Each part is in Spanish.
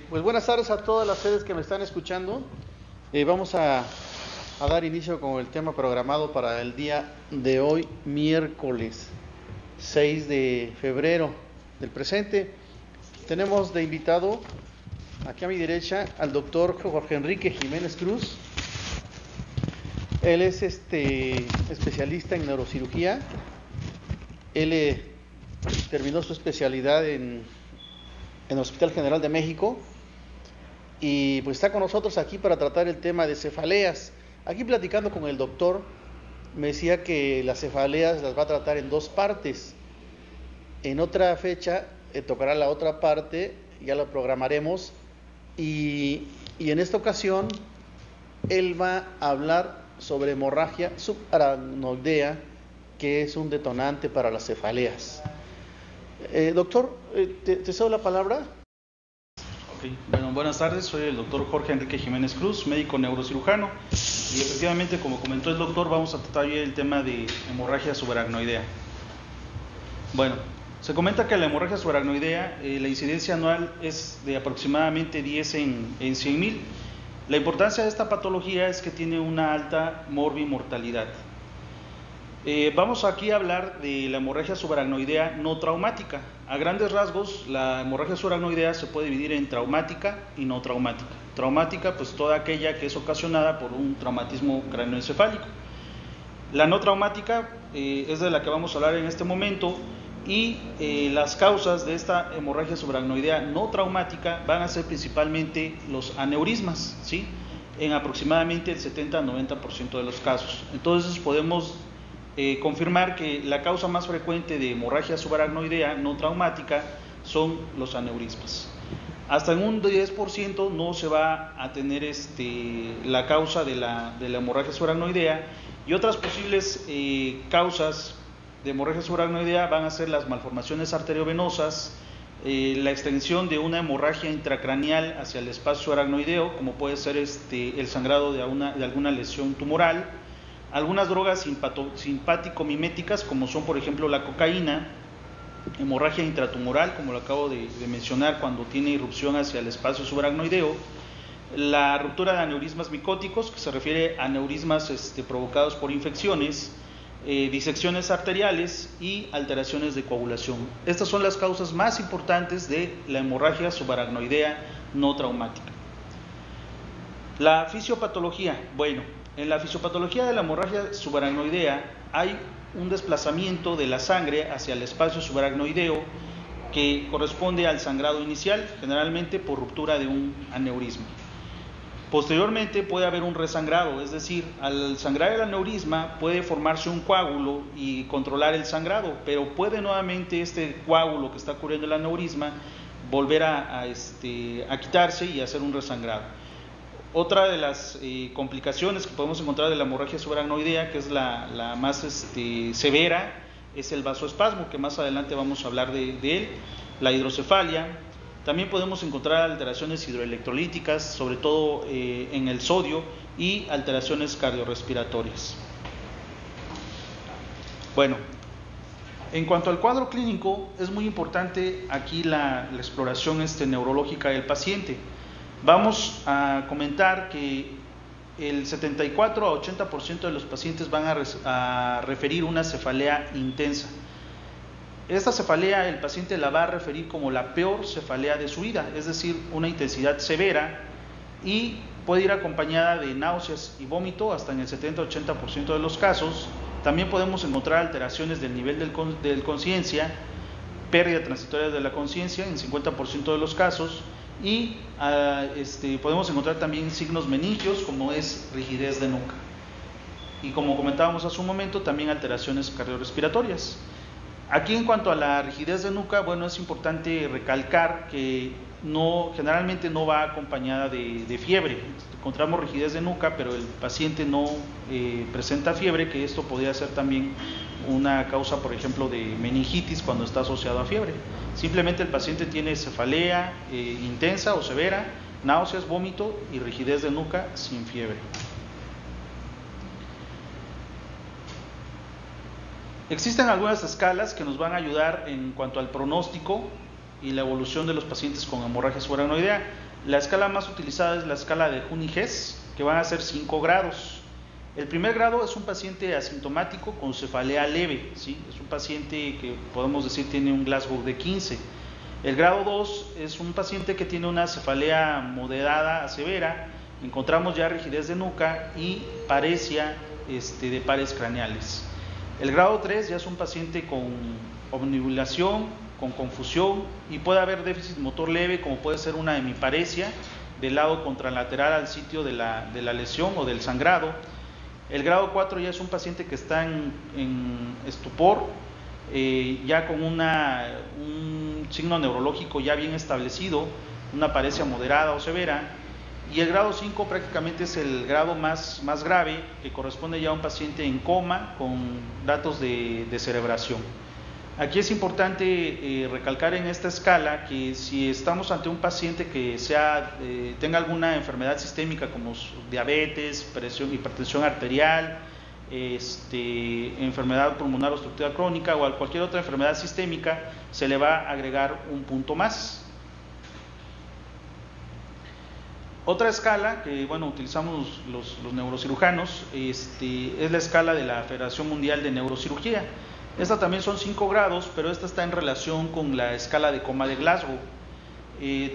Pues buenas tardes a todas las sedes que me están escuchando. Vamos a dar inicio con el tema programado para el día de hoy, miércoles 6 de febrero del presente. Tenemos de invitado, aquí a mi derecha, al doctor Jorge Enrique Jiménez Cruz. Él es especialista en neurocirugía. Él terminó su especialidad en el Hospital General de México y pues está con nosotros aquí para tratar el tema de cefaleas. Aquí platicando con el doctor me decía que las cefaleas las va a tratar en dos partes. En otra fecha tocará la otra parte, ya lo programaremos, y en esta ocasión él va a hablar sobre hemorragia subaracnoidea, que es un detonante para las cefaleas. Doctor, te cedo la palabra. Okay. Bueno, buenas tardes, soy el doctor Jorge Enrique Jiménez Cruz, médico neurocirujano, y efectivamente, como comentó el doctor, vamos a tratar hoy el tema de hemorragia subaracnoidea. Bueno, se comenta que la hemorragia subaracnoidea, la incidencia anual es de aproximadamente 10 en 100,000. La importancia de esta patología es que tiene una alta morbimortalidad. Vamos aquí a hablar de la hemorragia subaracnoidea no traumática. A grandes rasgos, la hemorragia subaracnoidea se puede dividir en traumática y no traumática. Traumática, pues toda aquella que es ocasionada por un traumatismo cráneoencefálico. La no traumática es de la que vamos a hablar en este momento, y las causas de esta hemorragia subaracnoidea no traumática van a ser principalmente los aneurismas, ¿sí? En aproximadamente el 70-90% de los casos. Entonces podemos confirmar que la causa más frecuente de hemorragia subaracnoidea no traumática son los aneurismas. Hasta en un 10% no se va a tener la causa de la hemorragia subaracnoidea, y otras posibles causas de hemorragia subaracnoidea van a ser las malformaciones arteriovenosas, la extensión de una hemorragia intracraneal hacia el espacio subaracnoideo, como puede ser el sangrado de alguna lesión tumoral, algunas drogas simpático-miméticas, como son por ejemplo la cocaína, hemorragia intratumoral, como lo acabo de mencionar, cuando tiene irrupción hacia el espacio subaracnoideo, la ruptura de aneurismas micóticos, que se refiere a aneurismas provocados por infecciones, disecciones arteriales y alteraciones de coagulación. Estas son las causas más importantes de la hemorragia subaracnoidea no traumática. La fisiopatología. Bueno, en la fisiopatología de la hemorragia subaracnoidea hay un desplazamiento de la sangre hacia el espacio subaracnoideo que corresponde al sangrado inicial, generalmente por ruptura de un aneurisma. Posteriormente puede haber un resangrado, es decir, al sangrar el aneurisma puede formarse un coágulo y controlar el sangrado, pero puede nuevamente este coágulo que está cubriendo el aneurisma volver a quitarse y hacer un resangrado. Otra de las complicaciones que podemos encontrar de la hemorragia subaracnoidea, que es la más severa, es el vasoespasmo, que más adelante vamos a hablar de él, la hidrocefalia. También podemos encontrar alteraciones hidroelectrolíticas, sobre todo en el sodio, y alteraciones cardiorrespiratorias. Bueno, en cuanto al cuadro clínico, es muy importante aquí la exploración neurológica del paciente. Vamos a comentar que el 74 a 80% de los pacientes van a referir una cefalea intensa. Esta cefalea el paciente la va a referir como la peor cefalea de su vida, es decir, una intensidad severa, y puede ir acompañada de náuseas y vómito hasta en el 70-80% de los casos. También podemos encontrar alteraciones del nivel de conciencia, pérdida transitoria de la conciencia en 50% de los casos, y podemos encontrar también signos meningios, como es rigidez de nuca. Y como comentábamos hace un momento, también alteraciones cardiorrespiratorias. Aquí, en cuanto a la rigidez de nuca, bueno, es importante recalcar que generalmente no va acompañada de fiebre. Encontramos rigidez de nuca, pero el paciente no presenta fiebre, que esto podría ser también una causa, por ejemplo, de meningitis cuando está asociado a fiebre. Simplemente el paciente tiene cefalea intensa o severa, náuseas, vómito y rigidez de nuca sin fiebre. Existen algunas escalas que nos van a ayudar en cuanto al pronóstico y la evolución de los pacientes con hemorragia subaracnoidea. La escala más utilizada es la escala de Jun-Hess, que van a ser 5 grados. El primer grado es un paciente asintomático con cefalea leve, ¿sí? Es un paciente que podemos decir tiene un Glasgow de 15. El grado 2 es un paciente que tiene una cefalea moderada a severa, encontramos ya rigidez de nuca y paresia de pares craneales. El grado 3 ya es un paciente con obnubulación, con confusión y puede haber déficit motor leve, como puede ser una hemiparesia del lado contralateral al sitio de la lesión o del sangrado. El grado 4 ya es un paciente que está en estupor, ya con un signo neurológico ya bien establecido, una paresia moderada o severa. Y el grado 5 prácticamente es el grado más grave, que corresponde ya a un paciente en coma con datos de cerebración. Aquí es importante recalcar en esta escala que si estamos ante un paciente que tenga alguna enfermedad sistémica como diabetes, hipertensión arterial, enfermedad pulmonar obstructiva crónica o cualquier otra enfermedad sistémica, se le va a agregar un punto más. Otra escala que utilizamos los neurocirujanos es la escala de la Federación Mundial de Neurocirugía. Esta también son 5 grados, pero esta está en relación con la escala de coma de Glasgow.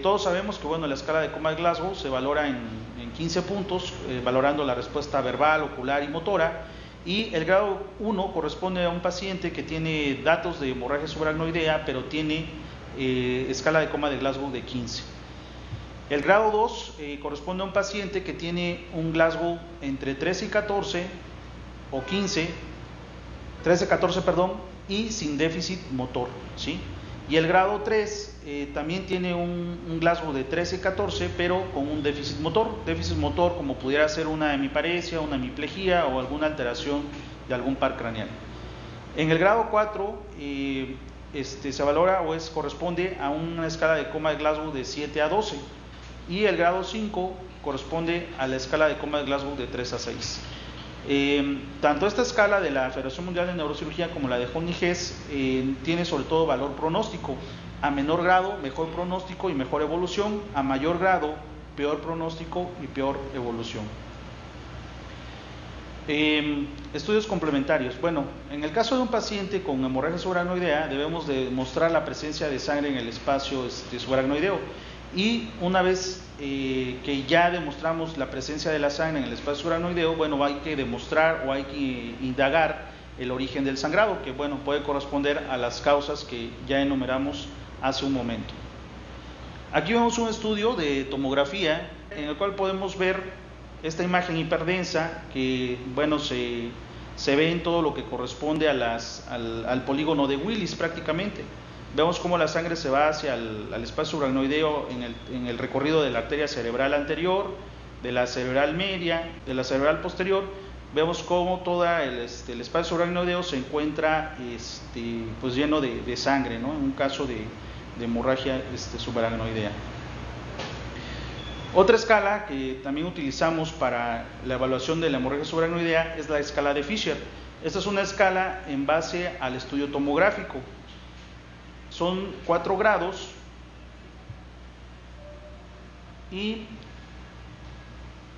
Todos sabemos que la escala de coma de Glasgow se valora en 15 puntos, valorando la respuesta verbal, ocular y motora, y el grado 1 corresponde a un paciente que tiene datos de hemorragia subaracnoidea, pero tiene escala de coma de Glasgow de 15. El grado 2 corresponde a un paciente que tiene un Glasgow entre 13 y 14 o 13-14, y sin déficit motor, ¿sí? Y el grado 3 también tiene un Glasgow de 13-14, pero con un déficit motor como pudiera ser una hemiparesia, una hemiplegia o alguna alteración de algún par craneal. En el grado 4 se valora corresponde a una escala de coma de Glasgow de 7 a 12, y el grado 5 corresponde a la escala de coma de Glasgow de 3 a 6. Tanto esta escala de la Federación Mundial de Neurocirugía como la de Jun-Hess tiene sobre todo valor pronóstico. A menor grado, mejor pronóstico y mejor evolución; a mayor grado, peor pronóstico y peor evolución. Estudios complementarios. En el caso de un paciente con hemorragia subaracnoidea, debemos de mostrar la presencia de sangre en el espacio subaracnoideo. Y una vez que ya demostramos la presencia de la sangre en el espacio subaracnoideo, hay que demostrar o hay que indagar el origen del sangrado, que puede corresponder a las causas que ya enumeramos hace un momento. Aquí vemos un estudio de tomografía en el cual podemos ver esta imagen hiperdensa que se ve en todo lo que corresponde al polígono de Willis prácticamente. Vemos cómo la sangre se va hacia el espacio subaracnoideo en el recorrido de la arteria cerebral anterior, de la cerebral media, de la cerebral posterior. Vemos cómo todo el espacio subaracnoideo se encuentra lleno de sangre, ¿no? En un caso de hemorragia subaracnoidea. Otra escala que también utilizamos para la evaluación de la hemorragia subaracnoidea es la escala de Fisher. Esta es una escala en base al estudio tomográfico. Son 4 grados y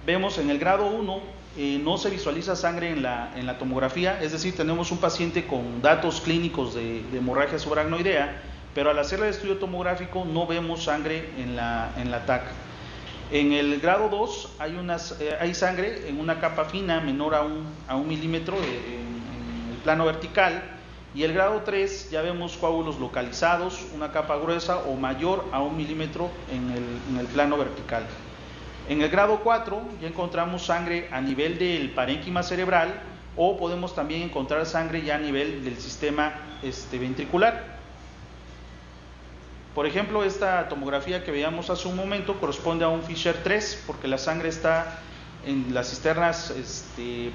vemos en el grado 1 no se visualiza sangre en la tomografía, es decir, tenemos un paciente con datos clínicos de hemorragia subaracnoidea, pero al hacer el estudio tomográfico no vemos sangre en la TAC. En el grado 2 hay sangre en una capa fina menor a un milímetro en el plano vertical. Y el grado 3 ya vemos coágulos localizados, una capa gruesa o mayor a 1 milímetro en el plano vertical. En el grado 4 ya encontramos sangre a nivel del parénquima cerebral, o podemos también encontrar sangre ya a nivel del sistema ventricular. Por ejemplo, esta tomografía que veíamos hace un momento corresponde a un Fisher 3, porque la sangre está en las cisternas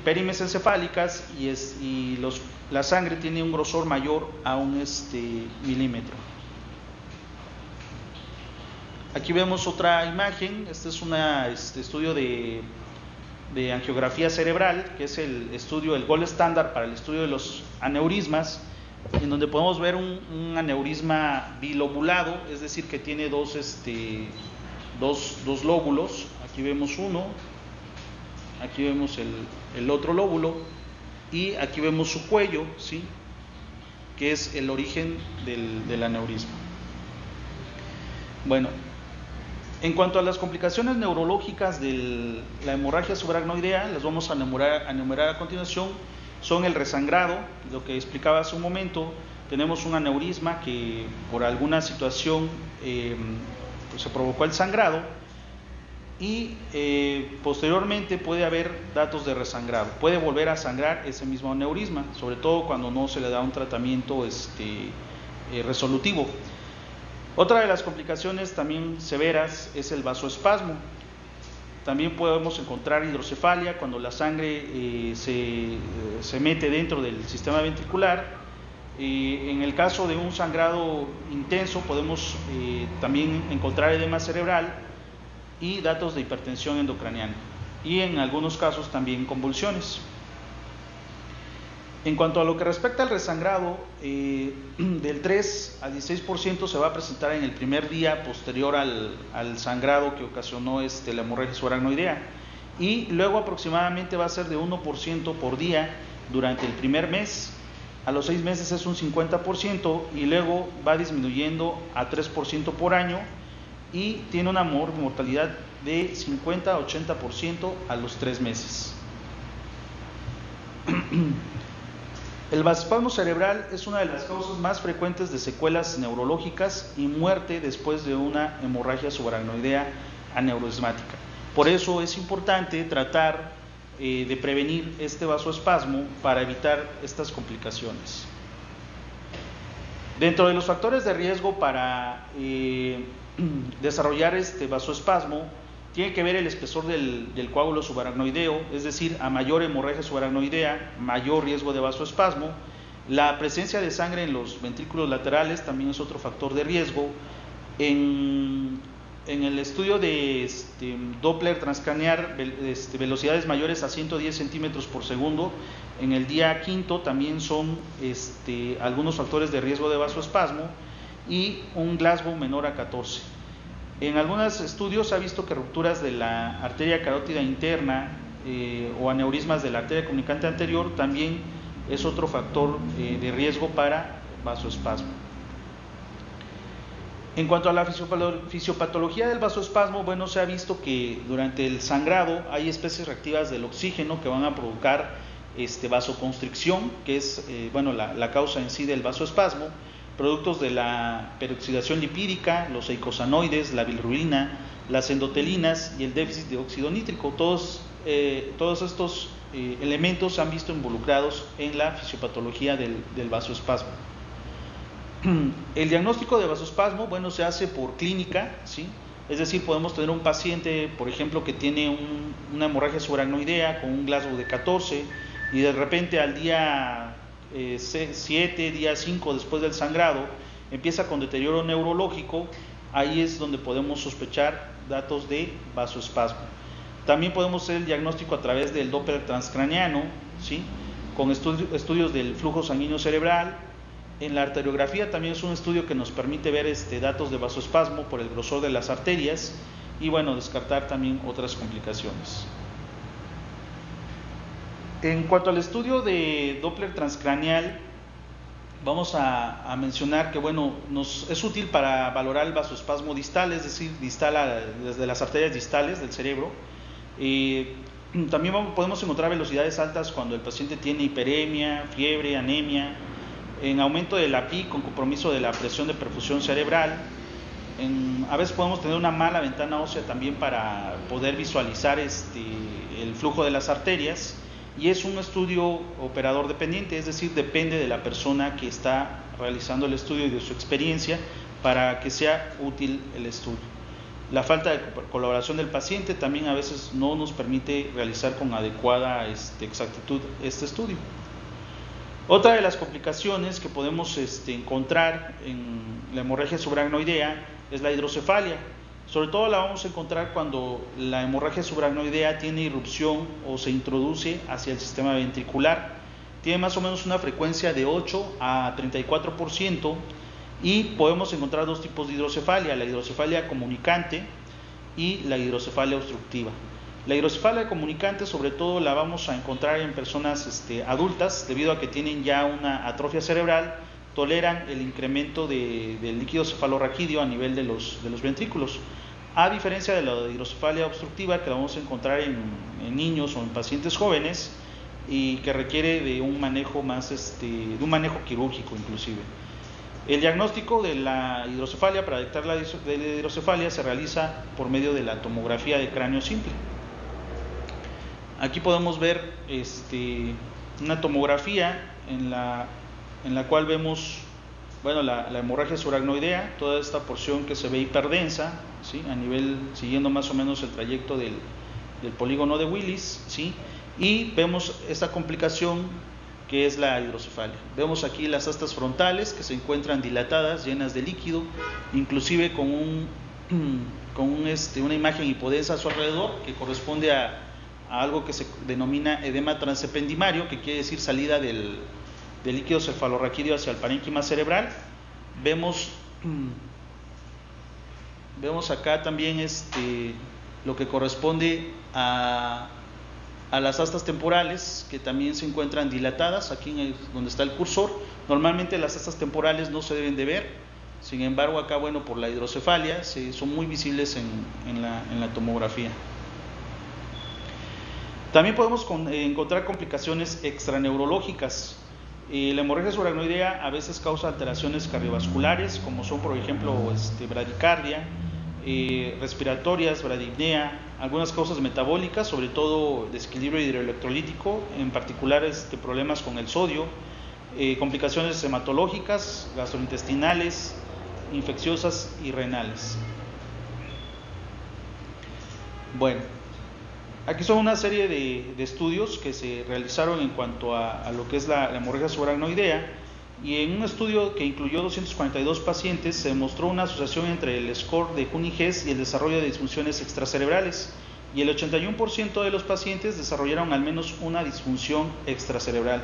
perimesencefálicas y la sangre tiene un grosor mayor a 1 milímetro. Aquí vemos otra imagen. Este es un estudio de angiografía cerebral, que es el gold estándar para el estudio de los aneurismas, en donde podemos ver un aneurisma bilobulado, es decir, que tiene dos dos lóbulos. Aquí vemos uno, aquí vemos el otro lóbulo y aquí vemos su cuello, ¿sí?, que es el origen del aneurisma. Bueno, en cuanto a las complicaciones neurológicas de la hemorragia subaracnoidea, las vamos a enumerar a continuación. Son el resangrado, lo que explicaba hace un momento. Tenemos un aneurisma que por alguna situación pues se provocó el sangrado y posteriormente puede haber datos de resangrado. Puede volver a sangrar ese mismo aneurisma, sobre todo cuando no se le da un tratamiento resolutivo. Otra de las complicaciones también severas es el vasoespasmo. También podemos encontrar hidrocefalia cuando la sangre se mete dentro del sistema ventricular. En el caso de un sangrado intenso podemos también encontrar edema cerebral y datos de hipertensión endocraniana, y en algunos casos también convulsiones. En cuanto a lo que respecta al resangrado, del 3 al 16% se va a presentar en el primer día posterior al sangrado que ocasionó la hemorragia subaracnoidea, y luego aproximadamente va a ser de 1% por día durante el primer mes. A los 6 meses es un 50% y luego va disminuyendo a 3% por año, y tiene una mortalidad de 50 a 80% a los 3 meses. El vasoespasmo cerebral es una de las causas más frecuentes de secuelas neurológicas y muerte después de una hemorragia subaracnoidea aneurismática. Por eso es importante tratar de prevenir este vasoespasmo para evitar estas complicaciones. Dentro de los factores de riesgo para desarrollar este vasoespasmo tiene que ver el espesor del coágulo subaracnoideo, es decir, a mayor hemorragia subaracnoidea, mayor riesgo de vasoespasmo. La presencia de sangre en los ventrículos laterales también es otro factor de riesgo. En el estudio de Doppler transcraneal, velocidades mayores a 110 centímetros por segundo, en el día quinto también son algunos factores de riesgo de vasoespasmo, y un Glasgow menor a 14. En algunos estudios se ha visto que rupturas de la arteria carótida interna o aneurismas de la arteria comunicante anterior también es otro factor de riesgo para vasoespasmo. En cuanto a la fisiopatología del vasoespasmo, bueno, se ha visto que durante el sangrado hay especies reactivas del oxígeno que van a provocar vasoconstricción, que es la causa en sí del vasoespasmo. Productos de la peroxidación lipídica, los eicosanoides, la bilirrubina, las endotelinas y el déficit de óxido nítrico. Todos estos elementos se han visto involucrados en la fisiopatología del vasoespasmo. El diagnóstico de vasoespasmo, bueno, se hace por clínica, ¿sí? Es decir, podemos tener un paciente, por ejemplo, que tiene una hemorragia subaracnoidea con un Glasgow de 14 y de repente al día 7, día 5 después del sangrado empieza con deterioro neurológico. Ahí es donde podemos sospechar datos de vasoespasmo. También podemos hacer el diagnóstico a través del Doppler transcraneano, ¿sí?, con estudios del flujo sanguíneo cerebral. En la arteriografía también es un estudio que nos permite ver datos de vasoespasmo por el grosor de las arterias y descartar también otras complicaciones. En cuanto al estudio de Doppler transcraneal, vamos a mencionar que es útil para valorar el vasoespasmo distal, es decir, desde las arterias distales del cerebro. También podemos encontrar velocidades altas cuando el paciente tiene hiperemia, fiebre, anemia, en aumento de la PI con compromiso de la presión de perfusión cerebral. A veces podemos tener una mala ventana ósea también para poder visualizar el flujo de las arterias. Y es un estudio operador dependiente, es decir, depende de la persona que está realizando el estudio y de su experiencia para que sea útil el estudio. La falta de colaboración del paciente también a veces no nos permite realizar con adecuada exactitud este estudio. Otra de las complicaciones que podemos encontrar en la hemorragia subaracnoidea es la hidrocefalia. Sobre todo la vamos a encontrar cuando la hemorragia subaracnoidea tiene irrupción o se introduce hacia el sistema ventricular. Tiene más o menos una frecuencia de 8 a 34% y podemos encontrar dos tipos de hidrocefalia: la hidrocefalia comunicante y la hidrocefalia obstructiva. La hidrocefalia comunicante sobre todo la vamos a encontrar en personas adultas, debido a que tienen ya una atrofia cerebral, toleran el incremento del líquido cefalorraquídeo a nivel de los ventrículos, a diferencia de la hidrocefalia obstructiva, que la vamos a encontrar en niños o en pacientes jóvenes, y que requiere de un manejo más de un manejo quirúrgico inclusive. El diagnóstico de la hidrocefalia, para detectar la hidrocefalia, se realiza por medio de la tomografía de cráneo simple. Aquí podemos ver una tomografía en la cual vemos la hemorragia subaracnoidea, toda esta porción que se ve hiperdensa, ¿sí? A nivel, siguiendo más o menos el trayecto del polígono de Willis, ¿sí? Y vemos esta complicación que es la hidrocefalia. Vemos aquí las astas frontales que se encuentran dilatadas, llenas de líquido, inclusive con una imagen hipodensa a su alrededor, que corresponde a algo que se denomina edema transependimario, que quiere decir salida del líquido cefalorraquídeo hacia el parénquima cerebral. Vemos acá también lo que corresponde a las astas temporales, que también se encuentran dilatadas, aquí donde está el cursor. Normalmente las astas temporales no se deben de ver, sin embargo acá, por la hidrocefalia son muy visibles en la tomografía. También podemos encontrar complicaciones extraneurológicas. La hemorragia subaracnoidea a veces causa alteraciones cardiovasculares, como son por ejemplo bradicardia, respiratorias, bradipnea, algunas causas metabólicas, sobre todo desequilibrio hidroelectrolítico, en particular problemas con el sodio, complicaciones hematológicas, gastrointestinales, infecciosas y renales. Aquí son una serie de estudios que se realizaron en cuanto a lo que es la hemorragia subaracnoidea, y en un estudio que incluyó 242 pacientes se demostró una asociación entre el score de Juni-Hess y el desarrollo de disfunciones extracerebrales, y el 81% de los pacientes desarrollaron al menos una disfunción extracerebral,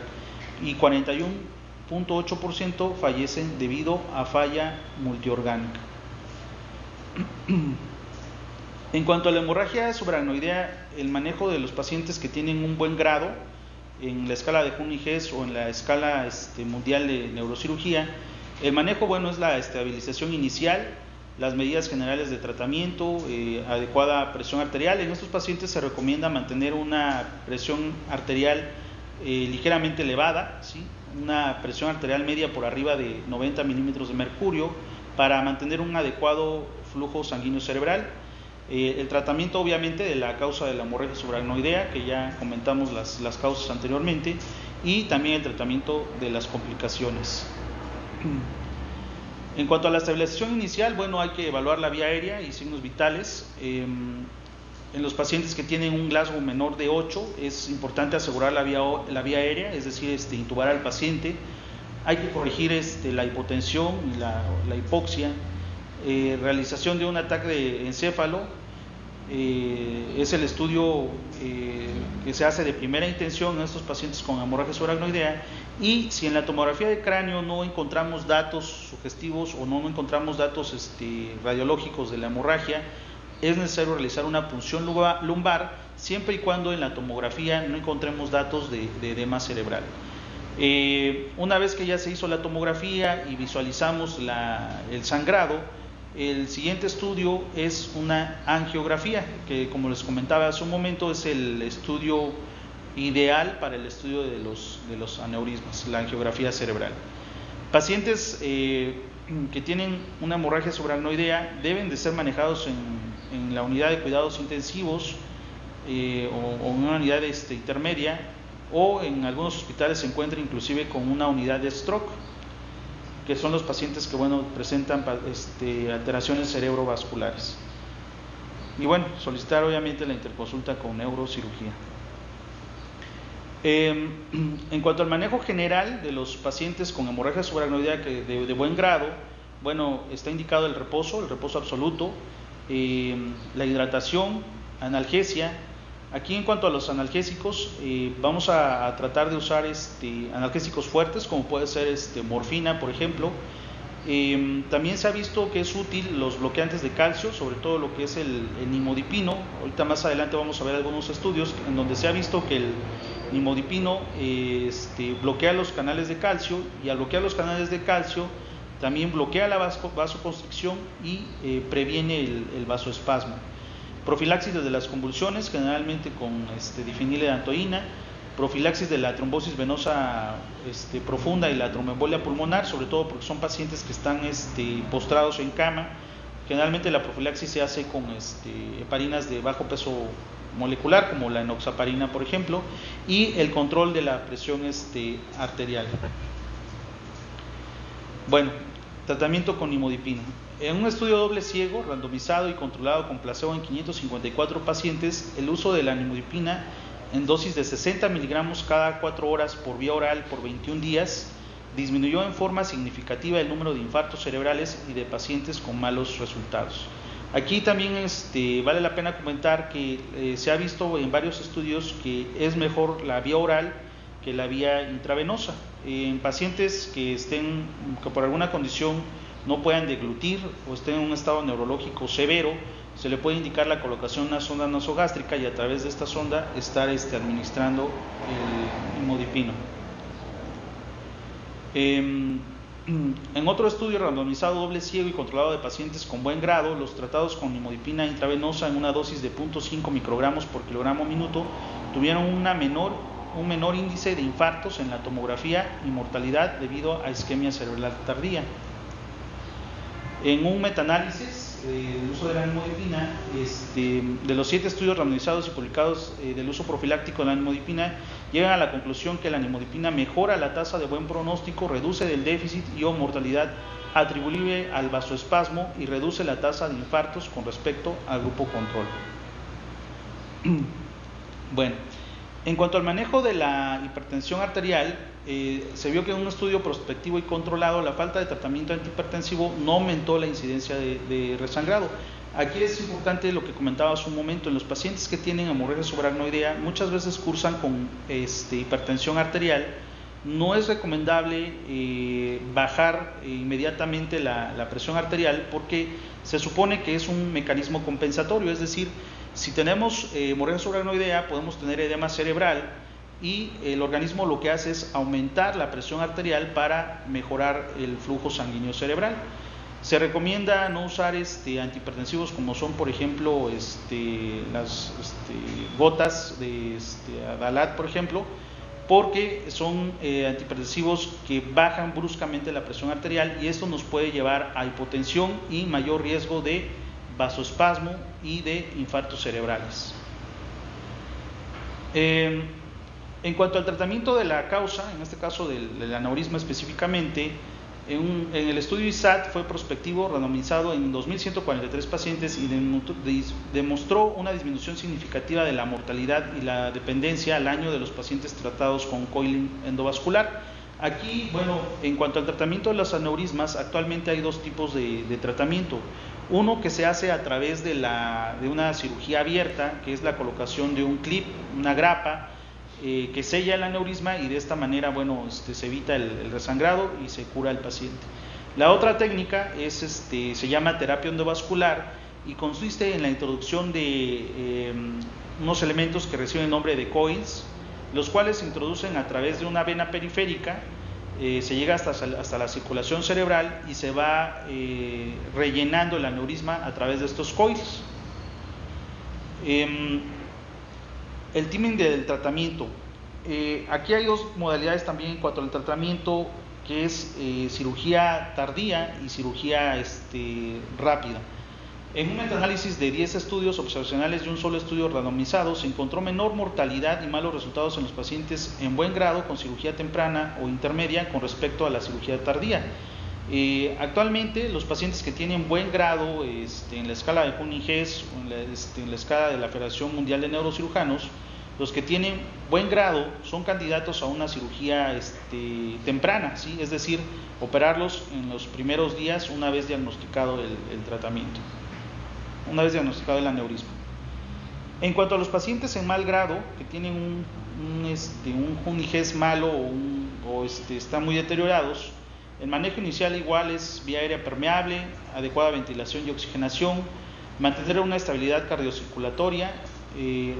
y 41.8% fallecen debido a falla multiorgánica. En cuanto a la hemorragia subaracnoidea, el manejo de los pacientes que tienen un buen grado en la escala de Juni-Hess o en la escala mundial de neurocirugía, el manejo es la estabilización inicial, las medidas generales de tratamiento, adecuada presión arterial. En estos pacientes se recomienda mantener una presión arterial ligeramente elevada, ¿sí? Una presión arterial media por arriba de 90 milímetros de mercurio, para mantener un adecuado flujo sanguíneo cerebral. El tratamiento obviamente de la causa de la hemorragia subaracnoidea, que ya comentamos las causas anteriormente, y también el tratamiento de las complicaciones. En cuanto a la estabilización inicial, hay que evaluar la vía aérea y signos vitales. En los pacientes que tienen un Glasgow menor de 8 es importante asegurar la vía aérea, es decir, intubar al paciente. Hay que corregir la hipotensión y la hipoxia. Realización de un ataque de encéfalo, es el estudio que se hace de primera intención en estos pacientes con hemorragia subaracnoidea, y si en la tomografía de cráneo no encontramos datos sugestivos o no encontramos datos radiológicos de la hemorragia, es necesario realizar una punción lumbar, siempre y cuando en la tomografía no encontremos datos de edema cerebral. Una vez que ya se hizo la tomografía y visualizamos el sangrado, el siguiente estudio es una angiografía, que como les comentaba hace un momento es el estudio ideal para el estudio de los aneurismas, la angiografía cerebral. Pacientes que tienen una hemorragia subaracnoidea deben de ser manejados en la unidad de cuidados intensivos o en una unidad intermedia, o en algunos hospitales se encuentra inclusive con una unidad de stroke, que son los pacientes que presentan alteraciones cerebrovasculares. Y solicitar obviamente la interconsulta con neurocirugía. En cuanto al manejo general de los pacientes con hemorragia subaracnoidea de buen grado, está indicado el reposo absoluto, la hidratación, analgesia. Aquí en cuanto a los analgésicos, vamos a tratar de usar analgésicos fuertes, como puede ser morfina, por ejemplo, También se ha visto que es útil los bloqueantes de calcio, sobre todo lo que es el nimodipino. Ahorita más adelante vamos a ver algunos estudios en donde se ha visto que el nimodipino bloquea los canales de calcio, y al bloquear los canales de calcio también bloquea la vasoconstricción y previene el vasoespasmo. Profilaxis de las convulsiones, generalmente con difeniledantoína. Profilaxis de la trombosis venosa profunda y la tromboembolia pulmonar, sobre todo porque son pacientes que están postrados en cama. Generalmente la profilaxis se hace con heparinas de bajo peso molecular, como la enoxaparina, por ejemplo, y el control de la presión arterial. Bueno, tratamiento con nimodipina. En un estudio doble ciego, randomizado y controlado con placebo en 554 pacientes, el uso de la nimodipina en dosis de 60 miligramos cada 4 horas por vía oral por 21 días disminuyó en forma significativa el número de infartos cerebrales y de pacientes con malos resultados. Aquí también vale la pena comentar que se ha visto en varios estudios que es mejor la vía oral que la vía intravenosa. En pacientes que por alguna condición no puedan deglutir o estén en un estado neurológico severo, se le puede indicar la colocación de una sonda nasogástrica y a través de esta sonda estar administrando el nimodipino. En otro estudio randomizado doble ciego y controlado de pacientes con buen grado, los tratados con nimodipina intravenosa en una dosis de 0.5 microgramos por kilogramo minuto tuvieron un menor índice de infartos en la tomografía y mortalidad debido a isquemia cerebral tardía. En un metaanálisis del uso de la nimodipina, de los 7 estudios randomizados y publicados del uso profiláctico de la nimodipina, llegan a la conclusión que la nimodipina mejora la tasa de buen pronóstico, reduce el déficit y o mortalidad atribuible al vasoespasmo y reduce la tasa de infartos con respecto al grupo control. Bueno, en cuanto al manejo de la hipertensión arterial, se vio que en un estudio prospectivo y controlado la falta de tratamiento antihipertensivo no aumentó la incidencia de resangrado. Aquí es importante lo que comentaba hace un momento: en los pacientes que tienen hemorragia subaracnoidea muchas veces cursan con hipertensión arterial. No es recomendable bajar inmediatamente la presión arterial, porque se supone que es un mecanismo compensatorio, es decir, si tenemos hemorragia subaracnoidea podemos tener edema cerebral, y el organismo lo que hace es aumentar la presión arterial para mejorar el flujo sanguíneo cerebral. Se recomienda no usar antihipertensivos como son, por ejemplo, las gotas de Adalat, por ejemplo, porque son antihipertensivos que bajan bruscamente la presión arterial, y esto nos puede llevar a hipotensión y mayor riesgo de vasoespasmo y de infartos cerebrales. En cuanto al tratamiento de la causa, en este caso del aneurisma específicamente, en el estudio ISAT fue prospectivo, randomizado en 2.143 pacientes y demostró una disminución significativa de la mortalidad y la dependencia al año de los pacientes tratados con coiling endovascular. Aquí, bueno, en cuanto al tratamiento de los aneurismas, actualmente hay 2 tipos de tratamiento. Uno que se hace a través de una cirugía abierta, que es la colocación de un clip, una grapa, que sella el aneurisma, y de esta manera, bueno, se evita el resangrado y se cura al paciente. La otra técnica se llama terapia endovascular, y consiste en la introducción de unos elementos que reciben el nombre de coils, los cuales se introducen a través de una vena periférica, se llega hasta la circulación cerebral y se va rellenando el aneurisma a través de estos coils. El timing del tratamiento. Aquí hay 2 modalidades también en cuanto al tratamiento, que es cirugía tardía y cirugía rápida. En un metaanálisis de 10 estudios observacionales y un solo estudio randomizado, se encontró menor mortalidad y malos resultados en los pacientes en buen grado con cirugía temprana o intermedia con respecto a la cirugía tardía. Actualmente los pacientes que tienen buen grado en la escala de Cunningham o en la escala de la Federación Mundial de Neurocirujanos, los que tienen buen grado son candidatos a una cirugía temprana, ¿sí? Es decir, operarlos en los primeros días una vez diagnosticado el tratamiento, una vez diagnosticado el aneurisma. En cuanto a los pacientes en mal grado, que tienen un Cunningham malo o están muy deteriorados, El manejo inicial igual es vía aérea permeable, adecuada ventilación y oxigenación, mantener una estabilidad cardiocirculatoria,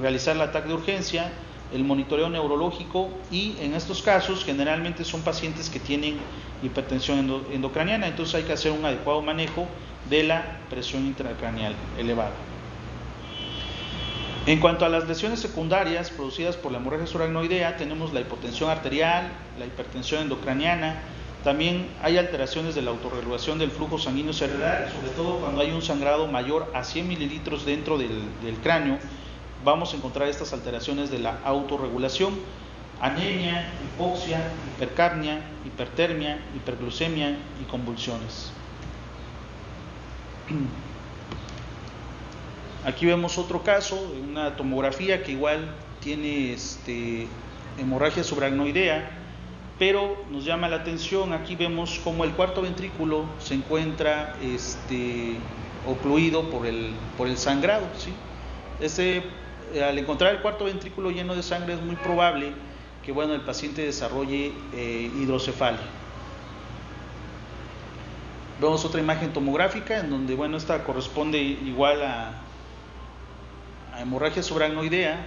realizar el ataque de urgencia, el monitoreo neurológico y en estos casos generalmente son pacientes que tienen hipertensión endocraniana, entonces hay que hacer un adecuado manejo de la presión intracraneal elevada. En cuanto a las lesiones secundarias producidas por la hemorragia subaracnoidea, tenemos la hipotensión arterial, la hipertensión endocraniana, también hay alteraciones de la autorregulación del flujo sanguíneo cerebral, sobre todo cuando hay un sangrado mayor a 100 mililitros dentro del cráneo, vamos a encontrar estas alteraciones de la autorregulación, anemia, hipoxia, hipercapnia, hipertermia, hiperglucemia y convulsiones. Aquí vemos otro caso, una tomografía que igual tiene hemorragia subaracnoidea, pero nos llama la atención, aquí vemos cómo el cuarto ventrículo se encuentra ocluido por el sangrado, ¿sí? Al encontrar el cuarto ventrículo lleno de sangre es muy probable que el paciente desarrolle hidrocefalia. Vemos otra imagen tomográfica en donde esta corresponde igual a hemorragia subaracnoidea.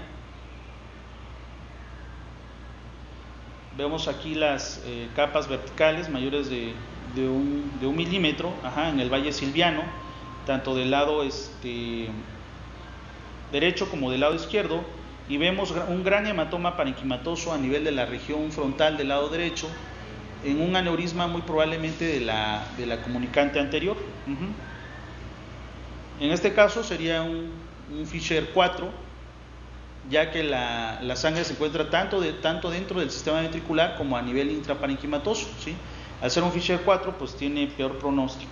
Vemos aquí las capas verticales mayores de un milímetro en el valle silviano, tanto del lado derecho como del lado izquierdo, y vemos un gran hematoma parenquimatoso a nivel de la región frontal del lado derecho, en un aneurisma muy probablemente de la comunicante anterior. En este caso sería un Fisher 4, ya que la sangre se encuentra tanto dentro del sistema ventricular como a nivel intraparenquimatoso, ¿sí? Al ser un Fisher 4, pues tiene peor pronóstico.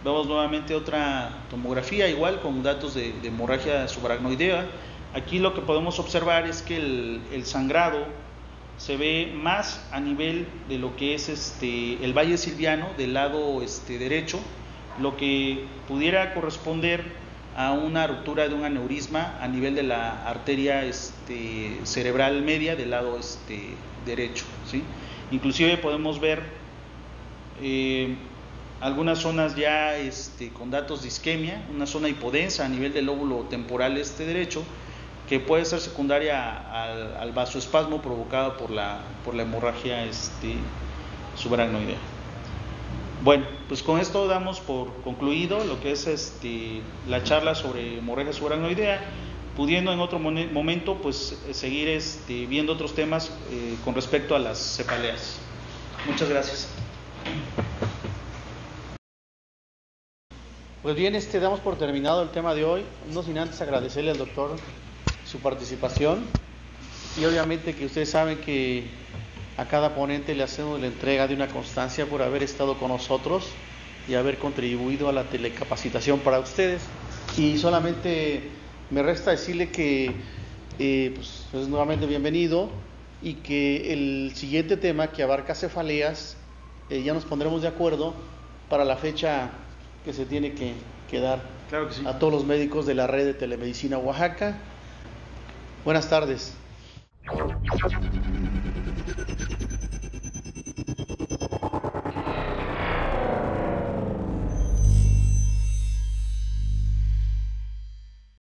Vemos nuevamente otra tomografía igual con datos de hemorragia subaracnoidea. Aquí lo que podemos observar es que el sangrado se ve más a nivel de lo que es el valle silviano del lado derecho, lo que pudiera corresponder a una ruptura de un aneurisma a nivel de la arteria cerebral media del lado derecho, ¿sí? Inclusive podemos ver algunas zonas ya con datos de isquemia, una zona hipodensa a nivel del lóbulo temporal derecho, que puede ser secundaria al vasoespasmo provocado por la hemorragia subaracnoidea. Bueno, pues con esto damos por concluido lo que es la charla sobre hemorragia subaracnoidea, pudiendo en otro momento pues seguir viendo otros temas con respecto a las cefaleas. Muchas gracias. Pues bien, damos por terminado el tema de hoy, no sin antes agradecerle al doctor su participación, y obviamente que ustedes saben que a cada ponente le hacemos la entrega de una constancia por haber estado con nosotros y haber contribuido a la telecapacitación para ustedes. Y solamente me resta decirle que pues es nuevamente bienvenido, y que el siguiente tema, que abarca cefaleas, ya nos pondremos de acuerdo para la fecha que se tiene que dar. Claro que sí. A todos los médicos de la red de telemedicina Oaxaca. Buenas tardes.